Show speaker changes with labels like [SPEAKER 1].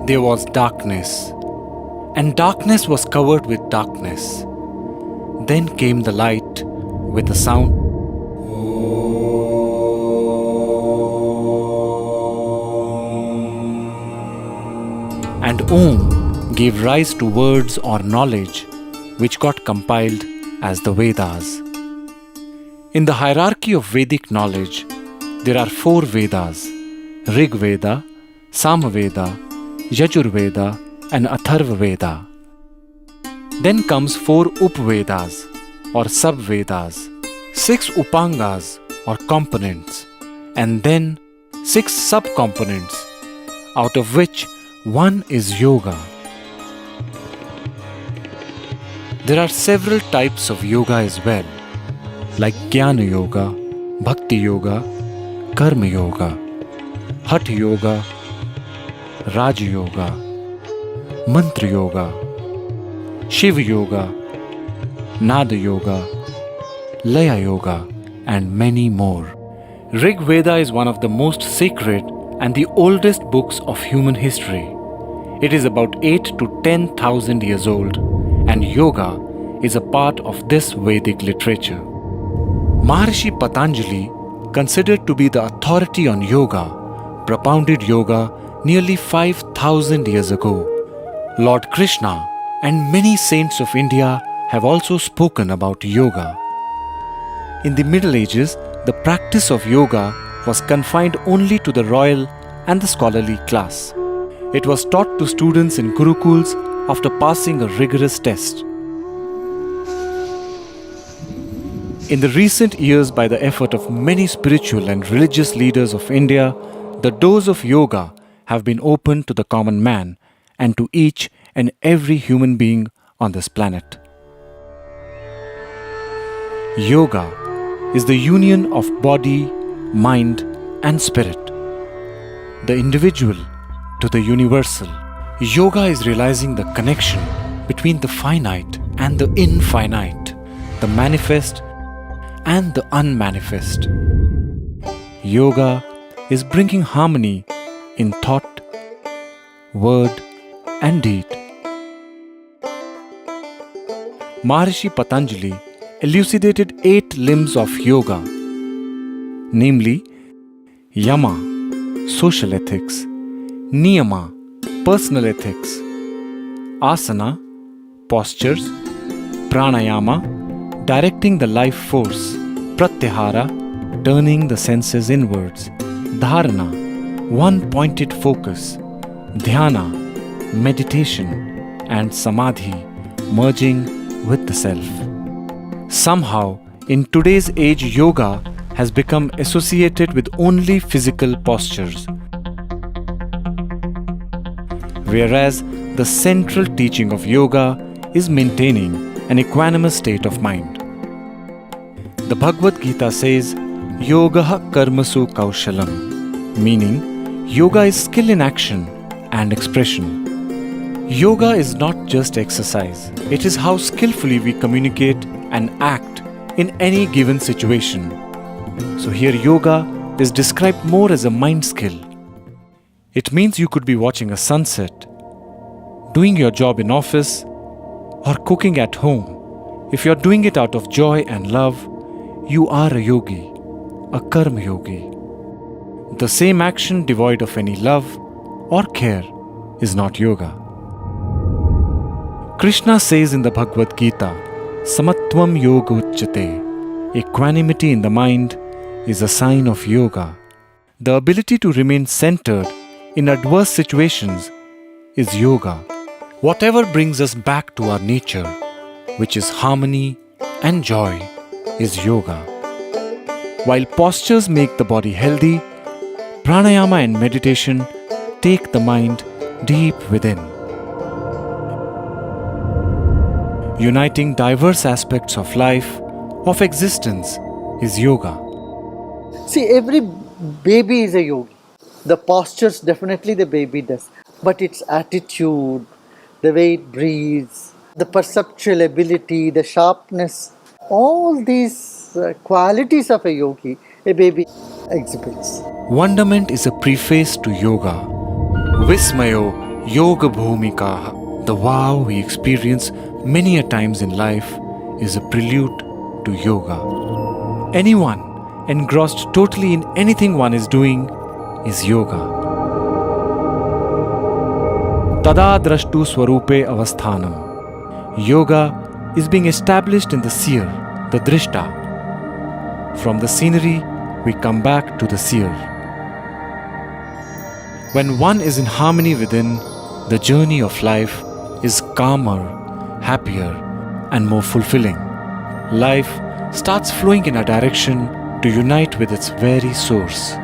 [SPEAKER 1] there was darkness, and darkness was covered with darkness. Then came the light with a sound. And Om gave rise to words or knowledge which got compiled as the Vedas. In the hierarchy of Vedic knowledge, there are 4 Vedas: Rig Veda, Samaveda, Yajurveda, and Atharva Veda. Then comes 4 Upvedas or Sub-Vedas, 6 Upangas or components, and then 6 sub-components, out of which 1 is Yoga. There are several types of yoga as well, like Jnana Yoga, Bhakti Yoga, Karma Yoga, Hatha Yoga, Raja Yoga, Mantra Yoga, Shiva Yoga, Nada Yoga, Laya Yoga, and many more. Rig Veda is one of the most sacred and the oldest books of human history. It is about 8 to 10,000 years old, and yoga is a part of this Vedic literature. Maharishi Patanjali, considered to be the authority on yoga, propounded yoga nearly 5,000 years ago. Lord Krishna and many saints of India have also spoken about yoga. In the Middle Ages, the practice of yoga was confined only to the royal and the scholarly class. It was taught to students in gurukuls after passing a rigorous test. In the recent years, by the effort of many spiritual and religious leaders of India, the doors of yoga have been opened to the common man and to each and every human being on this planet. Yoga is the union of body, mind, and spirit. The individual to the universal. Yoga is realizing the connection between the finite and the infinite, the manifest and the unmanifest. Yoga is bringing harmony in thought, word, and deed. Maharishi Patanjali elucidated 8 limbs of yoga, namely Yama, social ethics; Niyama, personal ethics; Asana, postures; Pranayama, directing the life force; Pratyahara, turning the senses inwards; Dharana, one-pointed focus; Dhyana, meditation; and Samadhi, merging with the self. Somehow, in today's age, yoga has become associated with only physical postures, whereas the central teaching of yoga is maintaining an equanimous state of mind. The Bhagavad Gita says, Yogaha karmasu kaushalam, meaning yoga is skill in action and expression. Yoga is not just exercise, it is how skillfully we communicate and act in any given situation. So here yoga is described more as a mind skill. It means you could be watching a sunset, doing your job in office, or cooking at home. If you're doing it out of joy and love, you are a yogi, a karma yogi. The same action devoid of any love or care is not yoga. Krishna says in the Bhagavad Gita, Samatvam yoga uchyate. Equanimity in the mind is a sign of yoga. The ability to remain centered in adverse situations is yoga. Whatever brings us back to our nature, which is harmony and joy, is yoga. While postures make the body healthy, pranayama and meditation take the mind deep within. Uniting diverse aspects of life, of existence, is yoga.
[SPEAKER 2] See, every baby is a yogi. The postures definitely the baby does, but its attitude, the way it breathes, the perceptual ability, the sharpness, all these qualities of a yogi, a baby exhibits.
[SPEAKER 1] Wonderment is a preface to yoga. Vismayo Yoga Bhumikaha, the wow we experience many a times in life, is a prelude to yoga. Anyone engrossed totally in anything one is doing is yoga. Tada drashtu swarupe avasthanam. Yoga is being established in the seer, the drishta. From the scenery, we come back to the seer. When one is in harmony within, the journey of life is calmer, happier, and more fulfilling. Life starts flowing in a direction to unite with its very source.